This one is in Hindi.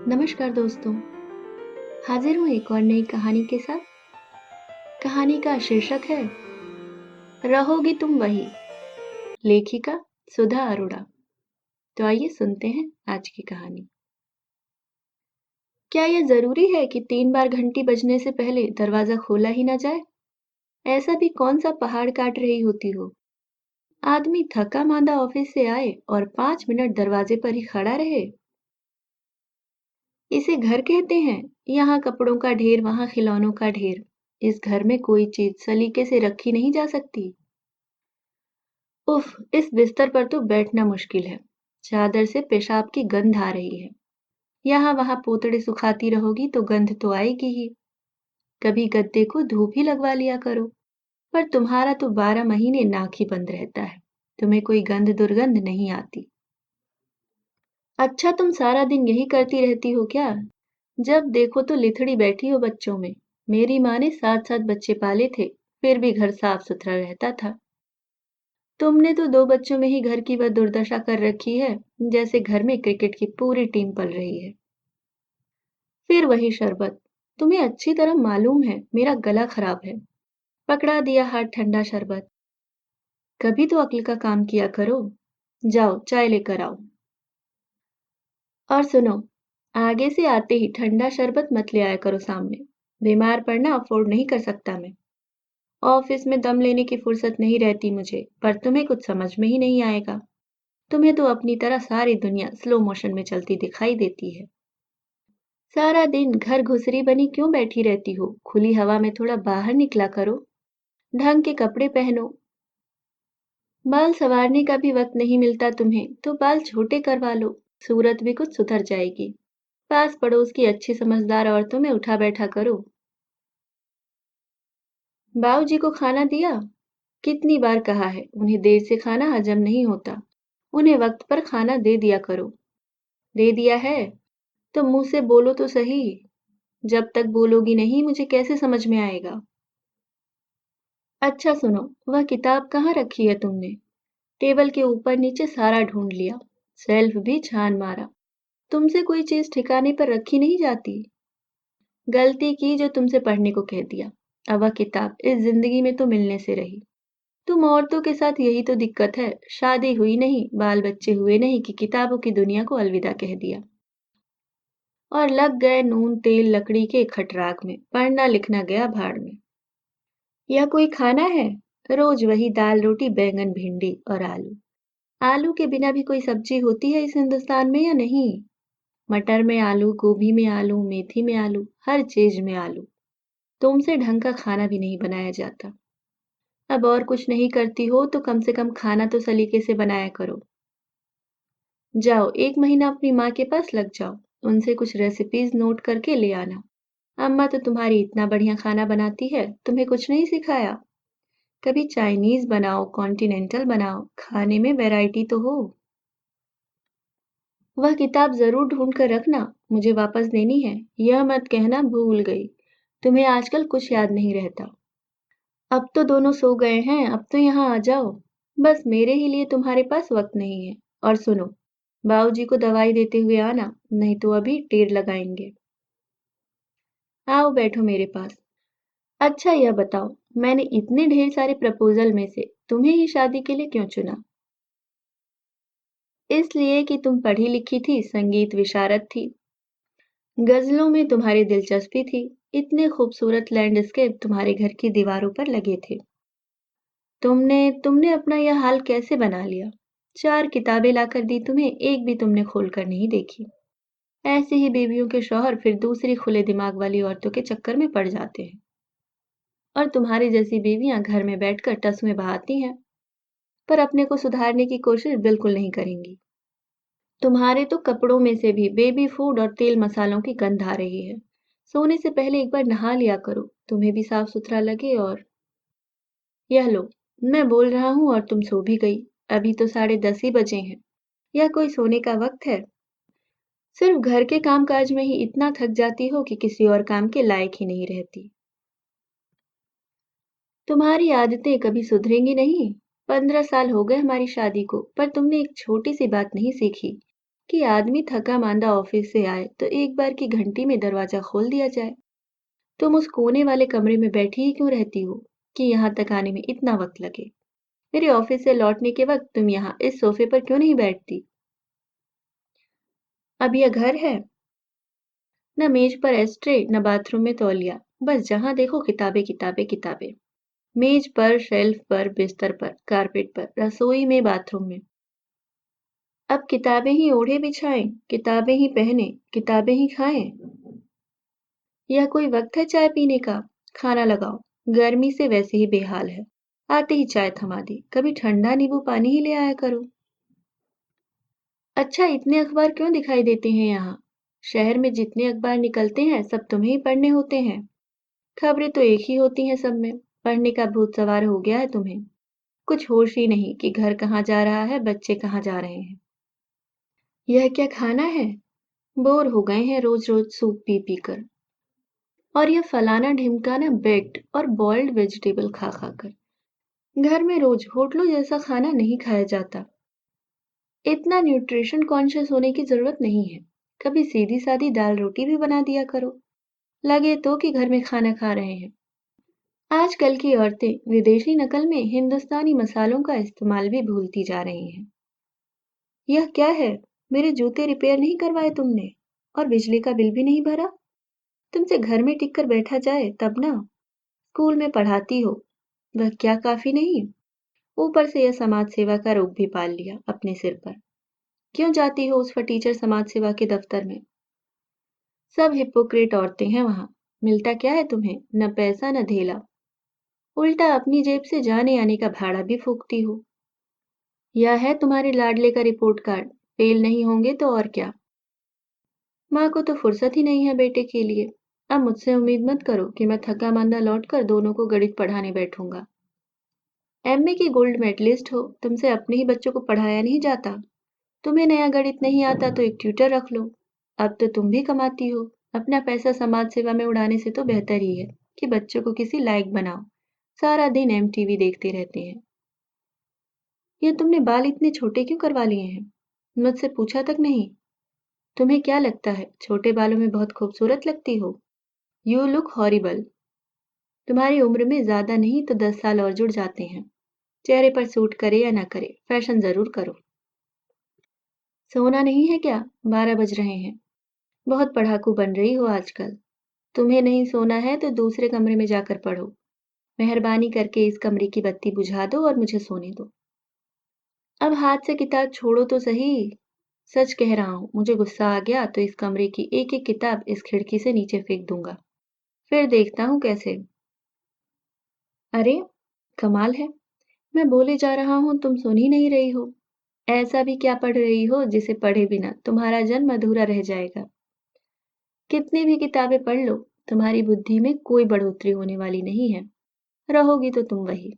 नमस्कार दोस्तों। हाजिर हूँ एक और नई कहानी के साथ। कहानी का शीर्षक है रहोगी तुम वही। लेखिका सुधा अरोड़ा। तो आइए सुनते हैं आज की कहानी। क्या यह जरूरी है कि 3 बार घंटी बजने से पहले दरवाजा खोला ही ना जाए? ऐसा भी कौन सा पहाड़ काट रही होती हो? आदमी थका मांदा ऑफिस से आए और 5 मिनट दरवाजे पर ही खड़ा रहे। इसे घर कहते हैं। यहाँ कपड़ों का ढेर, वहाँ खिलौनों का ढेर। इस घर में कोई चीज सलीके से रखी नहीं जा सकती। उफ, इस बिस्तर पर तो बैठना मुश्किल है। चादर से पेशाब की गंध आ रही है। यहाँ वहाँ पोतड़े सुखाती रहोगी तो गंध तो आएगी ही। कभी गद्दे को धूप ही लगवा लिया करो। पर तुम्हारा तो 12 महीने नाक ही बंद रहता है। तुम्हें कोई गंध दुर्गंध नहीं आती। अच्छा, तुम सारा दिन यही करती रहती हो क्या? जब देखो तो लिथड़ी बैठी हो बच्चों में। मेरी माँ ने 7-7 बच्चे पाले थे, फिर भी घर साफ सुथरा रहता था। तुमने तो 2 बच्चों में ही घर की वह दुर्दशा कर रखी है, जैसे घर में क्रिकेट की पूरी टीम पल रही है। फिर वही शरबत। तुम्हें अच्छी तरह मालूम है मेरा गला खराब है। पकड़ा दिया हाथ ठंडा शरबत। कभी तो अक्ल का काम किया करो। जाओ चाय लेकर आओ। और सुनो, आगे से आते ही ठंडा शरबत मत ले आया करो सामने। बीमार पड़ना अफोर्ड नहीं कर सकता मैं। ऑफिस में दम लेने की फुर्सत नहीं रहती मुझे, पर तुम्हें कुछ समझ में ही नहीं आएगा। तुम्हें तो अपनी तरह सारी दुनिया स्लो मोशन में चलती दिखाई देती है। सारा दिन घर घुसरी बनी क्यों बैठी रहती हो? खुली हवा में थोड़ा बाहर निकला करो। ढंग के कपड़े पहनो। बाल संवारने का भी वक्त नहीं मिलता तुम्हें, तो बाल छोटे करवा लो। सूरत भी कुछ सुधर जाएगी। पास पड़ोस की अच्छी समझदार औरतों में उठा बैठा करो। बाबूजी को खाना दिया? कितनी बार कहा है, उन्हें देर से खाना हजम नहीं होता। उन्हें वक्त पर खाना दे दिया करो। दे दिया है तो मुंह से बोलो तो सही। जब तक बोलोगी नहीं मुझे कैसे समझ में आएगा? अच्छा सुनो, वह किताब कहाँ रखी है तुमने? टेबल के ऊपर नीचे सारा ढूंढ लिया। सेल्फ भी छान मारा। तुमसे कोई चीज ठिकाने पर रखी नहीं जाती। गलती की जो तुमसे पढ़ने को कह दिया। अब वह किताब इस जिंदगी में तो मिलने से रही। तुम औरतों के साथ यही तो दिक्कत है। शादी हुई नहीं, बाल बच्चे हुए नहीं कि किताबों की दुनिया को अलविदा कह दिया और लग गए नून तेल लकड़ी के खटराग में। पढ़ना लिखना गया भाड़ में। यह कोई खाना है? रोज वही दाल रोटी बैंगन भिंडी और आलू। आलू के बिना भी कोई सब्जी होती है इस हिंदुस्तान में या नहीं? मटर में आलू, गोभी में आलू, मेथी में आलू, हर चीज में आलू। तुमसे ढंग का खाना भी नहीं बनाया जाता। अब और कुछ नहीं करती हो तो कम से कम खाना तो सलीके से बनाया करो। जाओ 1 महीना अपनी माँ के पास लग जाओ। उनसे कुछ रेसिपीज नोट करके ले आना। अम्मा तो तुम्हारी इतना बढ़िया खाना बनाती है, तुम्हें कुछ नहीं सिखाया? कभी चाइनीज बनाओ, कॉन्टिनेंटल बनाओ, खाने में वैरायटी तो हो। वह किताब जरूर ढूंढ कर रखना, मुझे वापस देनी है। यह मत कहना भूल गई। तुम्हें आजकल कुछ याद नहीं रहता। अब तो दोनों सो गए हैं, अब तो यहाँ आ जाओ। बस मेरे ही लिए तुम्हारे पास वक्त नहीं है। और सुनो, बाबूजी को दवाई देते हुए आना, नहीं तो अभी टेर लगाएंगे। आओ बैठो मेरे पास। अच्छा यह बताओ, मैंने इतने ढेर सारे प्रपोजल में से तुम्हें ही शादी के लिए क्यों चुना? इसलिए कि तुम पढ़ी लिखी थी, संगीत विशारद थी, गजलों में तुम्हारी दिलचस्पी थी। इतने खूबसूरत लैंडस्केप तुम्हारे घर की दीवारों पर लगे थे। तुमने तुमने अपना यह हाल कैसे बना लिया? 4 किताबें लाकर दी तुम्हें, एक भी तुमने खोलकर नहीं देखी। ऐसे ही बीवियों के शौहर फिर दूसरी खुले दिमाग वाली औरतों के चक्कर में पड़ जाते हैं। और तुम्हारी जैसी बीवियां घर में बैठकर टसुएं बहाती हैं, पर अपने को सुधारने की कोशिश बिल्कुल नहीं करेंगी। तुम्हारे तो कपड़ों में से भी बेबी फूड और तेल मसालों की गंध आ रही है। सोने से पहले एक बार नहा लिया करो, तुम्हें भी साफ सुथरा लगे। और यह लो, मैं बोल रहा हूँ और तुम सो भी गई। अभी तो 10:30 ही बजे हैं। यह कोई सोने का वक्त है? सिर्फ घर के कामकाज में ही इतना थक जाती हो कि किसी और काम के लायक ही नहीं रहती। तुम्हारी आदतें कभी सुधरेंगी नहीं। 15 साल हो गए हमारी शादी को, पर तुमने एक छोटी सी बात नहीं सीखी कि आदमी थका मांदा ऑफिस से आए तो एक बार की घंटी में दरवाजा खोल दिया जाए। तुम उस कोने वाले कमरे में बैठी ही क्यों रहती हो कि यहाँ तक आने में इतना वक्त लगे? मेरे ऑफिस से लौटने के वक्त तुम यहाँ इस सोफे पर क्यों नहीं बैठती? अब यह घर है? न मेज पर एस्ट्रे न बाथरूम में तौलिया, बस जहां देखो किताबें किताबें किताबें। मेज पर, शेल्फ पर, बिस्तर पर, कारपेट पर, रसोई में, बाथरूम में। अब किताबें ही ओढ़े बिछाएं, किताबें ही पहने, किताबें ही खाएं। यह कोई वक्त है चाय पीने का? खाना लगाओ। गर्मी से वैसे ही बेहाल है। आते ही चाय थमा दी। कभी ठंडा नींबू पानी ही ले आया करो। अच्छा, इतने अखबार क्यों दिखाई देते हैं यहाँ? शहर में जितने अखबार निकलते हैं सब तुम्हें ही पढ़ने होते हैं। खबरें तो एक ही होती हैं सब में। पढ़ने का भूत सवार हो गया है तुम्हें। कुछ होश ही नहीं कि घर कहाँ जा रहा है, बच्चे कहाँ जा रहे हैं। यह क्या खाना है? बोर हो गए हैं रोज रोज सूप पी पी कर। और यह फलाना ढिमकाना बेक्ड और बॉइल्ड वेजिटेबल खा खा कर। घर में रोज होटलों जैसा खाना नहीं खाया जाता। इतना न्यूट्रिशन कॉन्शियस होने की जरूरत नहीं है। कभी सीधी सादी दाल रोटी भी बना दिया करो। लगे तो कि घर में खाना खा रहे हैं। आजकल की औरतें विदेशी नकल में हिंदुस्तानी मसालों का इस्तेमाल भी भूलती जा रही हैं। यह क्या है? मेरे जूते रिपेयर नहीं करवाए तुमने? और बिजली का बिल भी नहीं भरा? तुमसे घर में टिक कर बैठा जाए तब ना। स्कूल में पढ़ाती हो, वह क्या काफी नहीं? ऊपर से यह समाज सेवा का रोग भी पाल लिया अपने सिर पर। क्यों जाती हो उस फटीचर समाज सेवा के दफ्तर में? सब हिपोक्रेट औरतें हैं वहां। मिलता क्या है तुम्हें? न पैसा न धेला। उल्टा अपनी जेब से जाने आने का भाड़ा भी फूकती हो। यह है तुम्हारे लाडले का रिपोर्ट कार्ड। फेल नहीं होंगे तो और क्या। माँ को तो फुर्सत ही नहीं है बेटे के लिए। अब मुझसे उम्मीद मत करो कि मैं थका मांदा लौटकर दोनों को गणित पढ़ाने बैठूंगा। एमए की गोल्ड मेडलिस्ट हो, तुमसे अपने ही बच्चों को पढ़ाया नहीं जाता? तुम्हें नया गणित नहीं आता तो एक ट्यूटर रख लो। अब तो तुम भी कमाती हो। अपना पैसा समाज सेवा में उड़ाने से तो बेहतर ही है कि बच्चों को किसी लायक बनाओ। सारा दिन एमटीवी देखते रहते हैं। ये तुमने बाल इतने छोटे क्यों करवा लिए हैं? मुझसे पूछा तक नहीं। तुम्हें क्या लगता है छोटे बालों में बहुत खूबसूरत लगती हो? You look horrible. तुम्हारी उम्र में ज्यादा नहीं तो 10 साल और जुड़ जाते हैं। चेहरे पर सूट करे या ना करे, फैशन जरूर करो। सोना नहीं है क्या? 12 बज रहे हैं। बहुत पढ़ाकू बन रही हो आजकल। तुम्हें नहीं सोना है तो दूसरे कमरे में जाकर पढ़ो। मेहरबानी करके इस कमरे की बत्ती बुझा दो और मुझे सोने दो। अब हाथ से किताब छोड़ो तो सही। सच कह रहा हूँ, मुझे गुस्सा आ गया तो इस कमरे की एक एक किताब इस खिड़की से नीचे फेंक दूंगा। फिर देखता हूँ कैसे। अरे, कमाल है। मैं बोले जा रहा हूँ तुम सुन ही नहीं रही हो। ऐसा भी क्या पढ़ रही हो जिसे पढ़े बिना तुम्हारा जन्म अधूरा रह जाएगा? कितनी भी किताबें पढ़ लो, तुम्हारी बुद्धि में कोई बढ़ोतरी होने वाली नहीं है। रहोगी तो तुम वही।